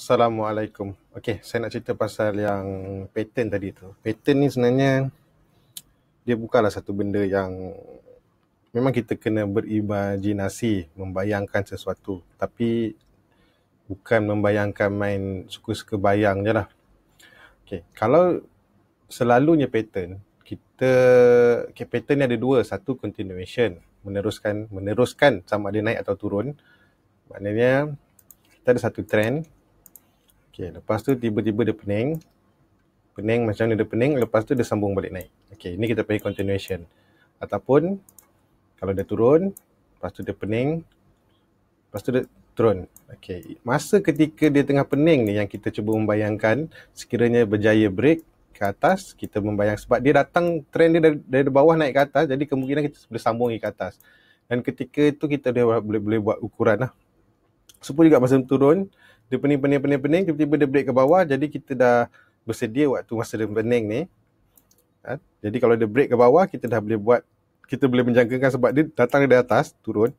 Assalamualaikum. Okey, saya nak cerita pasal yang pattern tadi tu. Pattern ni sebenarnya dia bukanlah satu benda yang memang kita kena berimajinasi, membayangkan sesuatu. Tapi bukan membayangkan main suka-suka bayang je lah. Okey, kalau selalunya pattern, pattern ni ada dua. Satu continuation, meneruskan sama ada naik atau turun. Maknanya kita ada satu trend. Okay, lepas tu tiba-tiba dia pening macam ni, dia pening, lepas tu dia sambung balik naik. Okay, ini kita panggil continuation. Ataupun kalau dia turun, lepas tu dia pening, lepas tu dia turun. Okay, masa ketika dia tengah pening ni yang kita cuba membayangkan, sekiranya berjaya break ke atas, kita membayang sebab dia datang, trend dia dari bawah naik ke atas, jadi kemungkinan kita boleh sambung ke atas. Dan ketika itu kita boleh buat ukuran lah. Supaya juga masa turun, dia pening, tiba-tiba dia break ke bawah, jadi kita dah bersedia waktu masa dia pening ni. Jadi kalau dia break ke bawah, kita boleh menjangkakan sebab dia datang dari atas, turun,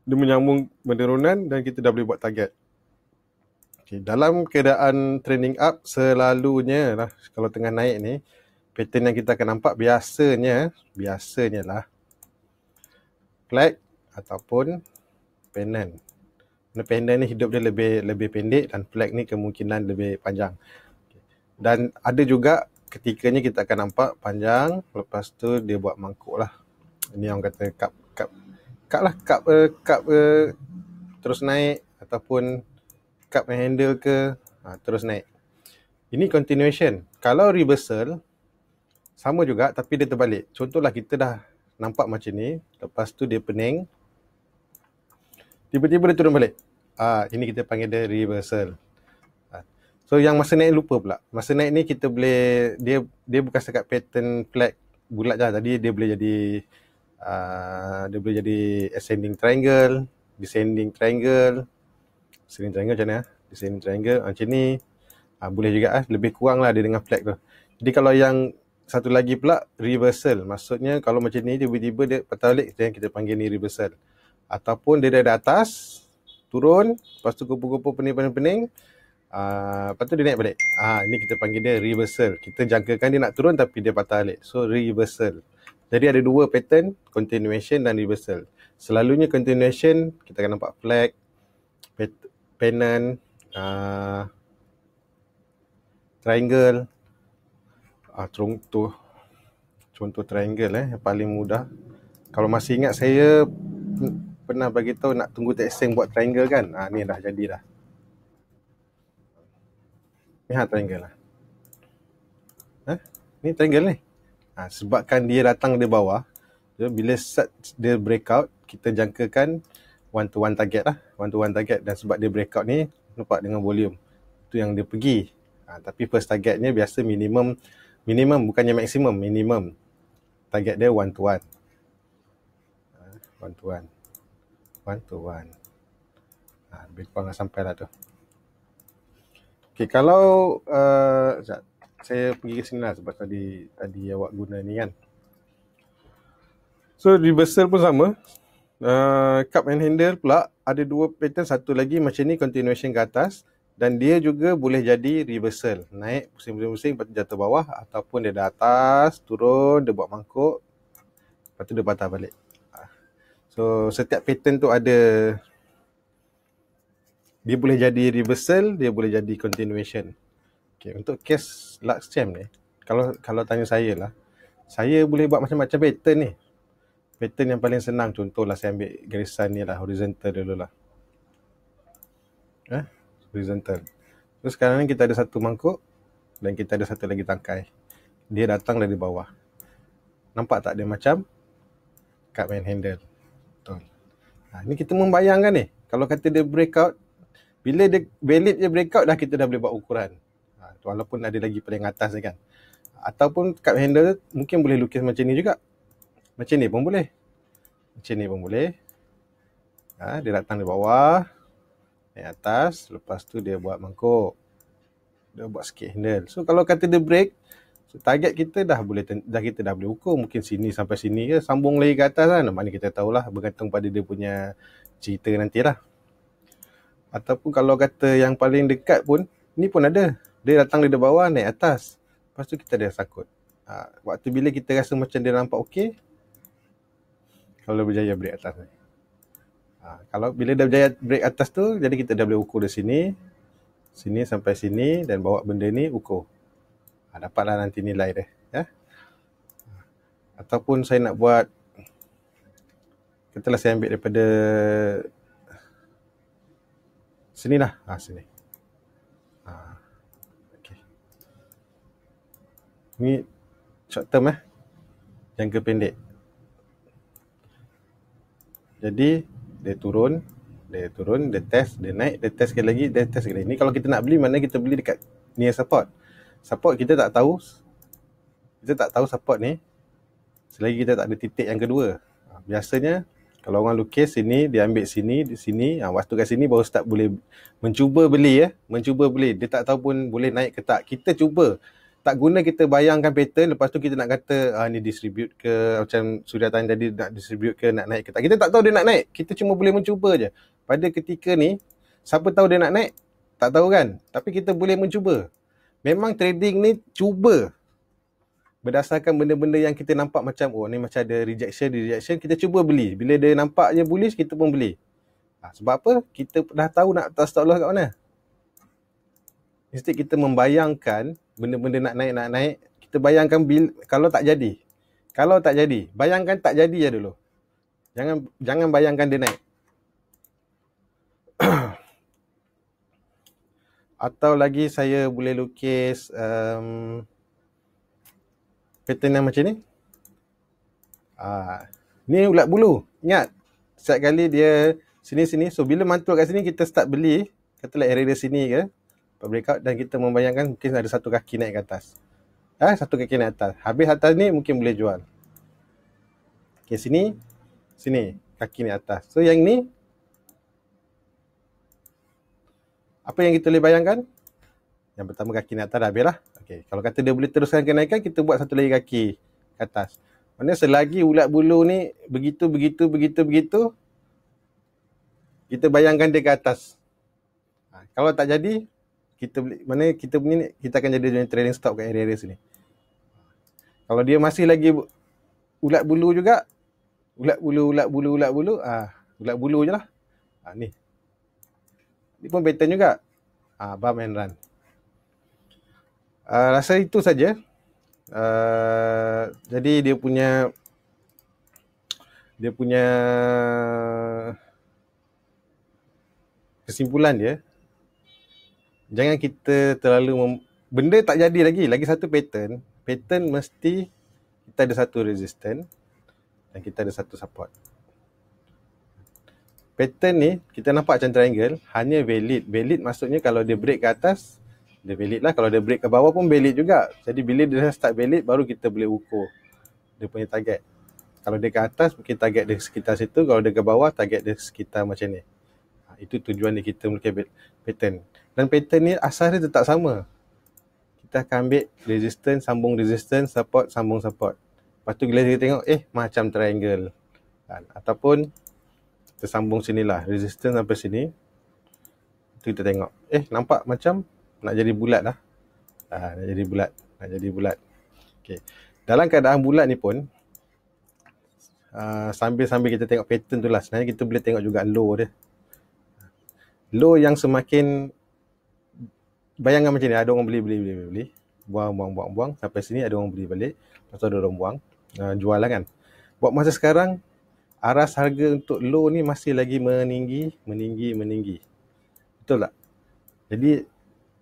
dia menyambung penurunan dan kita dah boleh buat target. Okay, dalam keadaan trending up, selalunya lah, kalau tengah naik ni, pattern yang kita akan nampak biasanya lah flag ataupun pennant. Pennant ni hidup dia lebih pendek dan flag ni kemungkinan lebih panjang. Dan ada juga ketikanya kita akan nampak panjang, lepas tu dia buat mangkuk lah. Ini orang kata cup terus naik, ataupun cup and handle ke terus naik. Ini continuation. Kalau reversal sama juga tapi dia terbalik. Contohlah kita dah nampak macam ni, lepas tu dia pening, tiba-tiba dia turun balik. Ini kita panggil dia reversal. So yang masa naik lupa pula. Masa naik ni kita boleh, dia bukan sekat pattern flag bulat je. Tadi dia boleh jadi ascending triangle, descending triangle. Ascending triangle macam mana? Descending triangle macam ni. Boleh juga lebih kurang lah dia dengan flag tu. Jadi kalau yang satu lagi pula reversal, maksudnya kalau macam ni tiba-tiba dia patah balik, kita panggil ni reversal. Ataupun dia dari atas turun, lepas tu kupu-kupu pening, lepas tu dia naik balik. Ini kita panggil dia reversal. Kita jangkakan dia nak turun tapi dia patah balik. So reversal. Jadi ada dua pattern, continuation dan reversal. Selalunya continuation kita akan nampak flag, pennant, triangle. Contoh triangle yang paling mudah. Kalau masih ingat, saya pernah bagi tahu nak tunggu Tekseng buat triangle kan. Ni dah jadi dah. Ni triangle lah. Ni triangle ni. Sebabkan dia datang dari bawah, bila dia breakout, kita jangkakan one to one target lah. One to one target. Dan sebab dia breakout ni, nampak dengan volume. Itu yang dia pergi. Tapi first targetnya biasa minimum bukannya maksimum, minimum. Target dia one to one. One to one. Lebih kurang sampai lah tu. Okay, kalau saya pergi ke sini lah sebab tadi awak guna ni kan. So reversal pun sama. Cup and handle pula ada dua pattern. Satu lagi macam ni, continuation ke atas, dan dia juga boleh jadi reversal. Naik pusing-pusing lepas tu jatuh bawah, ataupun dia dah atas, turun, dia buat mangkuk, lepas tu dia patah balik. So setiap pattern tu ada, dia boleh jadi reversal, dia boleh jadi continuation. Okay, untuk case Luxchamp ni, kalau tanya saya lah, saya boleh buat macam-macam pattern ni. Pattern yang paling senang, contohlah saya ambil garisan ni lah, horizontal dulu lah. Horizontal. Terus sekarang ni kita ada satu mangkuk dan kita ada satu lagi tangkai. Dia datang dari bawah. Nampak tak dia macam cup and handle? Betul. Ni kita membayangkan ni. Kalau kata dia breakout, bila dia valid dia breakout dah, kita dah boleh buat ukuran. Walaupun ada lagi paling atas ni kan. Ataupun cup handle mungkin boleh lukis macam ni juga. Macam ni pun boleh. Dia datang dari bawah, naik atas, lepas tu dia buat mangkuk, dia buat sikit handle. So kalau kata dia break, so target kita kita dah boleh ukur, mungkin sini sampai sini ke, sambung lagi ke atas kan. Mana kita tahulah, bergantung pada dia punya cerita nantilah. Ataupun kalau kata yang paling dekat pun, ni pun ada. Dia datang dari bawah naik atas. Lepas tu kita ada sakut. Waktu bila kita rasa macam dia nampak okey, kalau berjaya break atas ni. Kalau bila dah berjaya break atas tu, jadi kita dah boleh ukur dari sini, sini sampai sini dan bawa benda ni ukur. Dapatlah nanti nilai dia. Ya? Ataupun saya nak buat, katalah saya ambil daripada sini lah. Sini. Okay. Ni short term jangka pendek. Jadi dia turun, dia test, dia naik, dia test sekali lagi, dia test sekali lagi. Ni kalau kita nak beli, mana kita beli dekat near support. Support kita tak tahu support ni selagi kita tak ada titik yang kedua. Biasanya kalau orang lukis sini, dia ambil sini, di sini, waktu kat sini baru start boleh mencuba beli mencuba beli. Dia tak tahu pun boleh naik ke tak. Kita cuba. Tak guna kita bayangkan pattern, lepas tu kita nak kata ni distribute ke, macam Suria tanya tadi, nak distribute ke, nak naik ke tak. Kita tak tahu dia nak naik. Kita cuma boleh mencuba je. Pada ketika ni, siapa tahu dia nak naik? Tak tahu kan? Tapi kita boleh mencuba. Memang trading ni cuba. Berdasarkan benda-benda yang kita nampak macam, ni macam ada rejection, kita cuba beli. Bila dia nampaknya bullish, kita pun beli. Sebab apa? Kita dah tahu nak letak stop loss kat mana. Instead kita membayangkan benda-benda nak naik, kita bayangkan kalau tak jadi. Bayangkan tak jadi je dulu. Jangan bayangkan dia naik. Atau lagi saya boleh lukis pattern yang macam ni. Ni ulat bulu. Ingat, setiap kali dia sini-sini. So bila mantul kat sini, kita start beli. Katalah area sini ke, breakout, dan kita membayangkan mungkin ada satu kaki naik ke atas. Satu kaki naik atas. Habis atas ni mungkin boleh jual. Okay, sini, kaki ni atas. So yang ni, apa yang kita boleh bayangkan? Yang pertama kaki ni atas dah habis lah. Okay. Kalau kata dia boleh teruskan kenaikan, kita buat satu lagi kaki ke atas. Maksudnya selagi ulat bulu ni begitu, kita bayangkan dia ke atas. Kalau tak jadi, kita akan jadi trading stop kat area sini. Kalau dia masih lagi ulat bulu juga, ulat bulu je lah. Ni pun pattern juga. Bump and run. Rasa itu saja. Jadi dia punya kesimpulan dia, jangan kita terlalu benda tak jadi lagi satu pattern mesti kita ada satu resistance dan kita ada satu support. Pattern ni kita nampak macam triangle, hanya valid maksudnya kalau dia break ke atas, dia valid lah. Kalau dia break ke bawah pun valid juga. Jadi bila dia start valid, baru kita boleh ukur dia punya target. Kalau dia ke atas, mungkin target dia sekitar situ. Kalau dia ke bawah, target dia sekitar macam ni. Itu tujuan dia kita melukis pattern. Dan pattern ni asal dia tetap sama. Kita akan ambil resistance, sambung resistance, support, sambung support. Lepas tu bila kita tengok, macam triangle. Ataupun kita sambung sinilah, resistance sampai sini. Tu kita tengok, nampak macam nak jadi bulat lah. Nak jadi bulat. Okay. Dalam keadaan bulat ni pun, sambil kita tengok pattern tu lah, sebenarnya kita boleh tengok juga low dia. Low yang semakin, bayangkan macam ni, ada orang beli, buang, sampai sini ada orang beli balik, lepas tu ada orang buang, jual lah kan. Buat masa sekarang, aras harga untuk low ni masih lagi meninggi. Betul tak? Jadi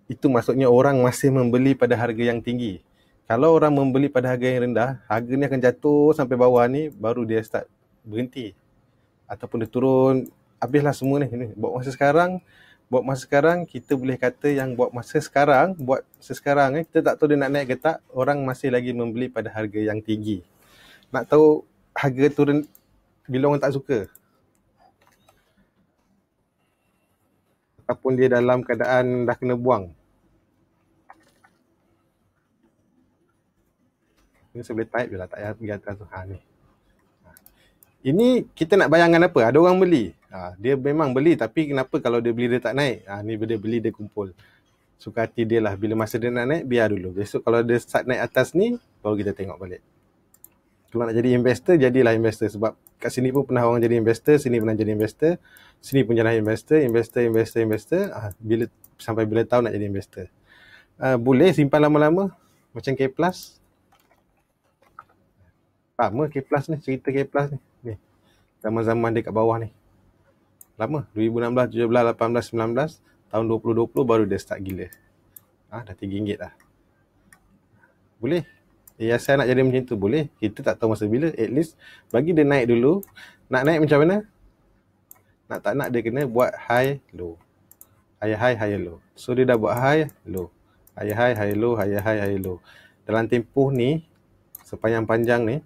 itu maksudnya orang masih membeli pada harga yang tinggi. Kalau orang membeli pada harga yang rendah, harga ni akan jatuh sampai bawah ni, baru dia start berhenti. Ataupun dia turun, habislah semua ni. Buat masa sekarang, kita boleh kata yang buat masa sekarang, kita tak tahu dia nak naik ke tak, orang masih lagi membeli pada harga yang tinggi. Nak tahu harga turun bila orang tak suka, ataupun dia dalam keadaan dah kena buang. Ini saya boleh type je lah, tak payah pergi atas tu. Ni. Ini kita nak bayangkan apa? Ada orang beli. Dia memang beli, tapi kenapa kalau dia beli dia tak naik? Ni dia beli dia kumpul. Suka hati dia lah. Bila masa dia nak naik, biar dulu. Besok kalau dia start naik atas ni, baru kita tengok balik. Kalau nak jadi investor, jadilah investor. Sebab kat sini pun pernah orang jadi investor, sini pernah jadi investor, sini pun jadi investor. Sampai bila tahu nak jadi investor. Boleh simpan lama-lama. Macam K+. Lama K+ ni, cerita K+ ni. Zaman-zaman dia kat bawah ni. Lama, 2016, 17, 18, 19, tahun 2020 baru dia start gila. Dah RM3 dah. Boleh. Saya nak jadi macam tu, boleh. Kita tak tahu masa bila. At least bagi dia naik dulu. Nak naik macam mana? Nak tak nak dia kena buat high, low. High, low. So dia dah buat high, low. High, low, high, low. Dalam tempoh ni, sepanjang-panjang ni,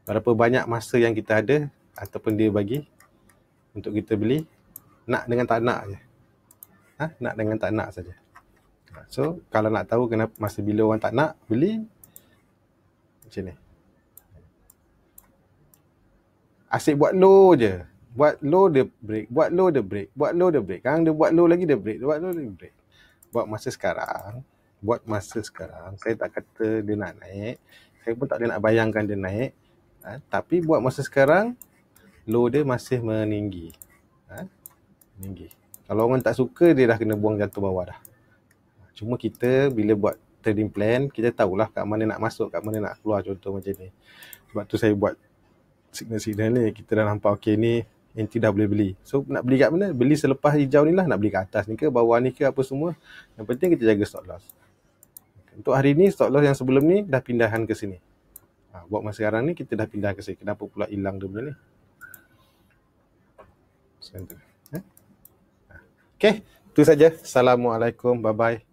berapa banyak masa yang kita ada ataupun dia bagi untuk kita beli, nak dengan tak nak je. Nak dengan tak nak saja. So, kalau nak tahu kenapa masa bila orang tak nak beli, macam ni. Asyik buat low je. Buat low dia break, buat low dia break, buat low dia break. Sekarang dia buat low lagi dia break, buat low dia break. Buat masa sekarang, saya tak kata dia nak naik. Saya pun tak ada nak bayangkan dia naik. Tapi buat masa sekarang, low dia masih meninggi. Meninggi. Kalau orang tak suka, dia dah kena buang jatuh bawah dah. Cuma kita bila buat trading plan, kita tahulah kat mana nak masuk, kat mana nak keluar, contoh macam ni. Sebab tu saya buat signal-signal ni. Kita dah nampak okey ni NT dah boleh beli. So nak beli kat mana? Beli selepas hijau ni lah. Nak beli kat atas ni ke, bawah ni ke, apa semua. Yang penting kita jaga stop loss. Untuk hari ni stop loss yang sebelum ni dah pindahan ke sini. Buat masa sekarang ni kita dah pindah ke sini. Kenapa pula hilang dia benda ni? Okay, itu saja. Assalamualaikum. Bye-bye.